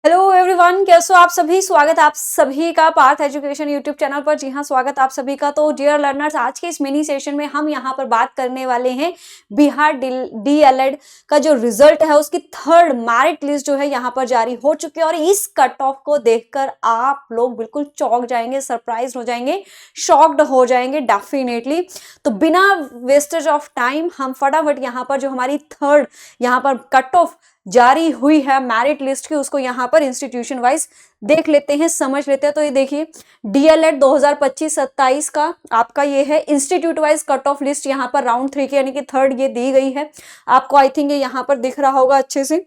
Hello everyone, कैसे हो आप सभी। स्वागत आप सभी का पार्थ एजुकेशन यूट्यूब चैनल पर। जी हाँ, स्वागत आप सभी का। तो डियर लर्नर्स, आज के इस मिनी सेशन में हम यहाँ पर बात करने वाले हैं बिहार डीएलएड का जो रिजल्ट है उसकी थर्ड मेरिट लिस्ट जो है यहाँ पर जारी हो चुकी है। और इस कट ऑफ को देखकर आप लोग बिल्कुल चौंक जाएंगे, सरप्राइज हो जाएंगे, शॉक्ड हो जाएंगे डेफिनेटली। तो बिना वेस्टेज ऑफ टाइम हम फटाफट यहाँ पर जो हमारी थर्ड यहाँ पर कट ऑफ जारी हुई है मेरिट लिस्ट की, उसको यहाँ पर इंस्टीट्यूशन वाइज देख लेते हैं, समझ लेते हैं। तो ये देखिए, डीएलएड 2025-27 का आपका ये है institute wise cut off list यहाँ पर राउंड 3 की यानी कि थर्ड ये दी गई है। आपको आई थिंक ये यहाँ पर दिख रहा होगा अच्छे से,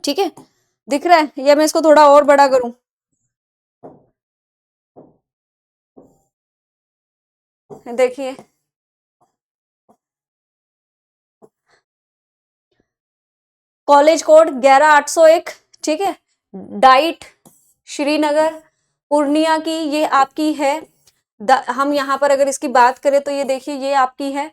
ठीक है, दिख रहा है या मैं इसको थोड़ा और बड़ा करूं। देखिए, कॉलेज कोड 11801, ठीक है, डाइट श्रीनगर पूर्णिया की ये आपकी है। हम यहाँ पर अगर इसकी बात करें तो ये देखिए, ये आपकी है।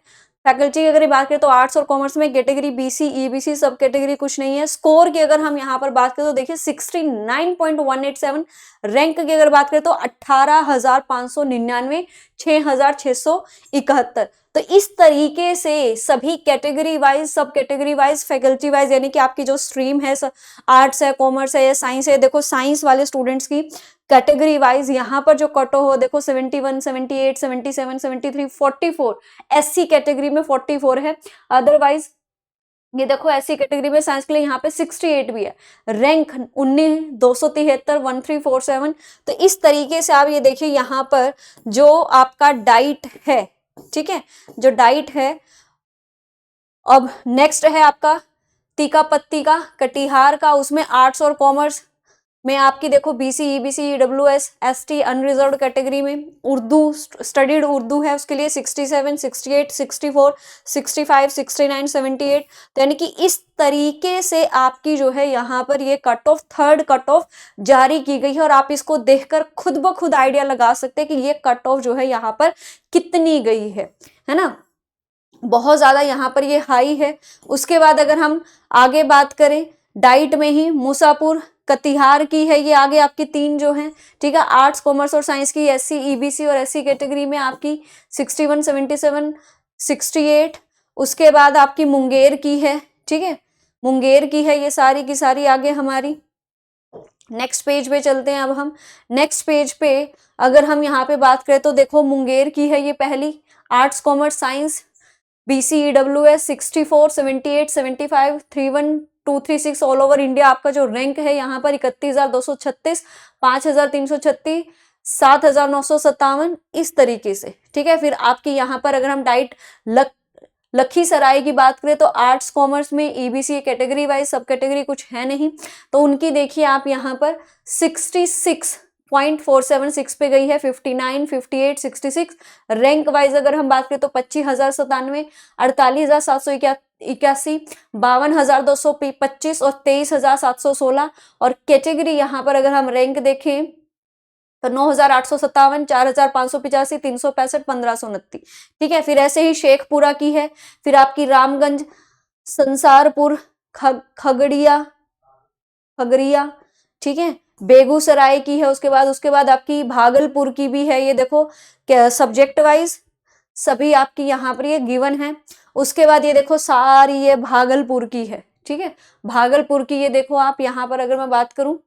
फैकल्टी की अगर बात करें तो आर्ट्स और कॉमर्स में कैटेगरी बीसी ईबीसी सब कैटेगरी कुछ नहीं है। स्कोर की अगर हम यहाँ पर बात करें तो देखिए 69.187। रैंक की अगर बात करें तो 18,599, 6,671। तो इस तरीके से सभी कैटेगरी वाइज, सब कैटेगरी वाइज, फैकल्टी वाइज, यानी कि आपकी जो स्ट्रीम है, आर्ट्स है, कॉमर्स है या साइंस है, देखो साइंस वाले स्टूडेंट्स की कैटेगरी वाइज यहाँ पर जो कट हो देखो 71, 78, 77, 73, 44। एससी कैटेगरी में 44 है। अदरवाइज ये देखो एससी कैटेगरी में साइंस के लिए यहाँ पे 68 भी है। रैंक 19, 273, 1347। तो इस तरीके से आप ये देखिए यहाँ पर जो आपका डाइट है, ठीक है, जो डाइट है। अब नेक्स्ट है आपका तीका पत्ती का कटिहार का, उसमें आर्ट्स और कॉमर्स में आपकी देखो BC EBC EWS ST unreserved category में उर्दू स्टडीड उर्दू है, उसके लिए 67, 68, 64, 65, 69, 78। तो यानी कि इस तरीके से आपकी जो है यहाँ पर ये cut off, third cut off जारी की गई है। और आप इसको देखकर खुद ब खुद आइडिया लगा सकते हैं कि ये कट ऑफ जो है यहाँ पर कितनी गई है ना। बहुत ज्यादा यहाँ पर ये हाई है। उसके बाद अगर हम आगे बात करें डाइट में ही मूसापुर कटिहार की है, ये आगे आपकी तीन जो है, ठीक है, आर्ट्स कॉमर्स और साइंस की एससी ईबीसी और एससी कैटेगरी में आपकी 61, 77, 68। उसके बाद आपकी मुंगेर की है, ठीक है, मुंगेर की है, ये सारी की सारी आगे हमारी। नेक्स्ट पेज पे चलते हैं अब हम। नेक्स्ट पेज पे अगर हम यहाँ पे बात करें तो देखो मुंगेर की है ये पहली, arts commerce science BC EWS 64, 78, 75, 31236 all over India. आपका जो रैंक है यहाँ पर 31,236, 5,336, 7,957, इस तरीके से, ठीक है। फिर आपकी यहाँ पर अगर हम डाइट लखीसराय की बात करें तो आर्ट्स कॉमर्स में ईबीसी कैटेगरी वाइज, सब कैटेगरी कुछ है नहीं, तो उनकी देखिए आप यहाँ पर 66.476 पे गई है, 59, 58, 66। रैंक वाइज अगर हम बात करें तो 25,097, 48,781, 52,225 और 23,716। और कैटेगरी यहाँ पर अगर हम रैंक देखें तो 9,857, 4,585, 365, 1,529, ठीक है। फिर ऐसे ही शेखपुरा की है, फिर आपकी रामगंज, संसारपुर, खगड़िया, ठीक है, बेगूसराय की है। उसके बाद आपकी भागलपुर की भी है, ये देखो क्या सब्जेक्ट वाइज सभी आपकी यहाँ पर ये गिवन है। उसके बाद ये देखो सारी ये भागलपुर की है, ठीक है, भागलपुर की ये देखो आप यहाँ पर अगर मैं बात करूं,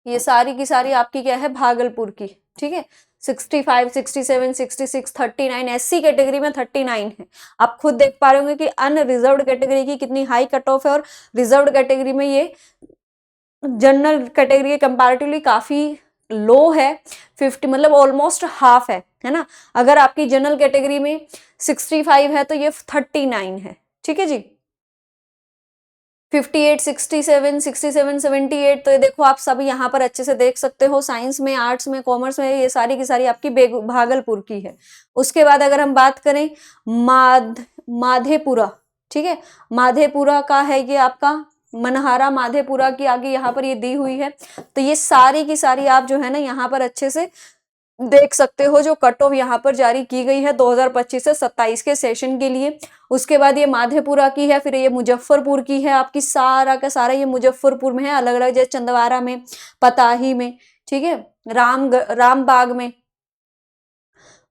ये सारी की सारी आपकी क्या है, भागलपुर की, ठीक है। 65, 67, 66, 39, एससी कैटेगरी में 39 है। आप खुद देख पा रहे होंगे कि अनरिजर्व्ड कैटेगरी की कितनी हाई कट ऑफ है, और रिजर्व्ड कैटेगरी में ये जनरल कैटेगरी के कंपैरेटिवली काफी लो है, 50 मतलब ऑलमोस्ट हाफ है ना। अगर आपकी जनरल कैटेगरी में 65 है तो ये 39 है, ठीक है जी। 58, 67, 67, 78। तो ये देखो आप सब यहाँ पर अच्छे से देख सकते हो, साइंस में, आर्ट्स में, कॉमर्स में, ये सारी की सारी आपकी भागलपुर की है। उसके बाद अगर हम बात करें माधेपुरा, ठीक है, माधेपुरा का है ये आपका मनहारा, माधेपुरा की आगे यहाँ पर ये दी हुई है। तो ये सारी की सारी आप जो है ना यहाँ पर अच्छे से देख सकते हो जो कट ऑफ यहाँ पर जारी की गई है 2025 से 27 के सेशन के लिए। उसके बाद ये माधेपुरा की है, फिर ये मुजफ्फरपुर की है, आपकी सारा का सारा ये मुजफ्फरपुर में है, अलग अलग जैसे चंदवारा में, पताही में, ठीक है, रामबाग में।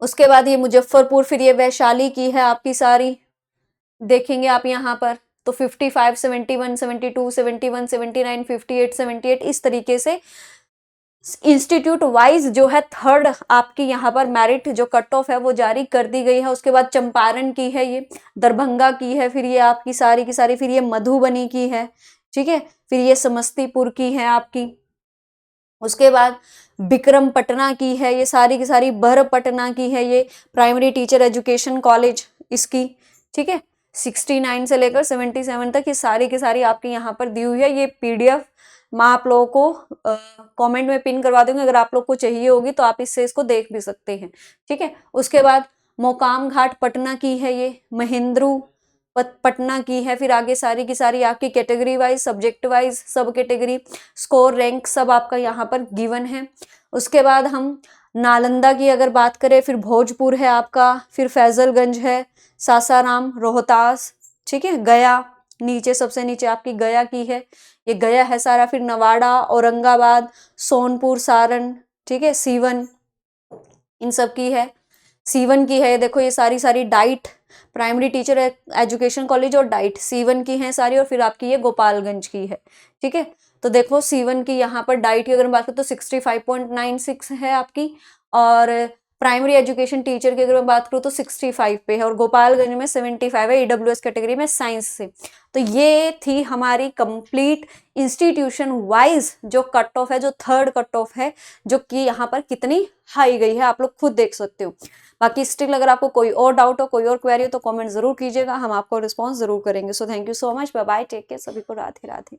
उसके बाद ये मुजफ्फरपुर, फिर ये वैशाली की है आपकी सारी, देखेंगे आप यहाँ पर तो 55, 71, 72, 71, 79, 58, 78 इस तरीके से इंस्टीट्यूट वाइज जो है थर्ड आपकी यहाँ पर मेरिट जो कट ऑफ है वो जारी कर दी गई है। उसके बाद चंपारण की है, ये दरभंगा की है, फिर ये आपकी सारी की सारी, फिर ये मधुबनी की है, ठीक है, फिर ये समस्तीपुर की है आपकी। उसके बाद विक्रम पटना की है, ये सारी की सारी बर पटना की है, ये प्राइमरी टीचर एजुकेशन कॉलेज इसकी, ठीक है, 69 से लेकर 77 तक ये सारी की सारी आपकी यहाँ पर दी हुई है। ये पीडीएफ मैं आप लोगों को कमेंट में पिन करवा दूंगी, अगर आप लोग को चाहिए होगी तो आप इससे इसको देख भी सकते हैं, ठीक है। उसके बाद मोकाम घाट पटना की है, ये महेंद्रू पटना की है, फिर आगे सारी की सारी आपकी कैटेगरी वाइज, सब्जेक्ट वाइज, सब कैटेगरी, स्कोर, रैंक सब आपका यहाँ पर गिवन है। उसके बाद हम नालंदा की अगर बात करें, फिर भोजपुर है आपका, फिर फैजलगंज है, सासाराम, रोहतास, ठीक है, गया नीचे सबसे नीचे आपकी गया की है, ये गया है सारा, फिर नवाड़ा, औरंगाबाद, सोनपुर, सारण, ठीक है, सीवन इन सब की है, सीवन की है, देखो ये सारी सारी diet primary teacher education college और डाइट सीवन की है सारी, और फिर आपकी ये गोपालगंज की है, ठीक है। तो देखो सीवन की यहाँ पर डाइट की अगर मैं बात करूँ तो 65.96 है आपकी, और प्राइमरी एजुकेशन टीचर की अगर मैं बात करूँ तो 65 पे है, और गोपालगंज में 75 है ईडब्ल्यूएस कैटेगरी में साइंस से। तो ये थी हमारी कंप्लीट इंस्टीट्यूशन वाइज जो कट ऑफ है, जो थर्ड कट ऑफ है, जो कि यहाँ पर कितनी हाई गई है आप लोग खुद देख सकते हो। बाकी स्टिल अगर आपको कोई और डाउट हो, कोई और क्वेरी हो तो कमेंट जरूर कीजिएगा, हम आपको रिस्पॉन्स जरूर करेंगे। So thank you so much, bye bye, take care, सभी को राधे राधे।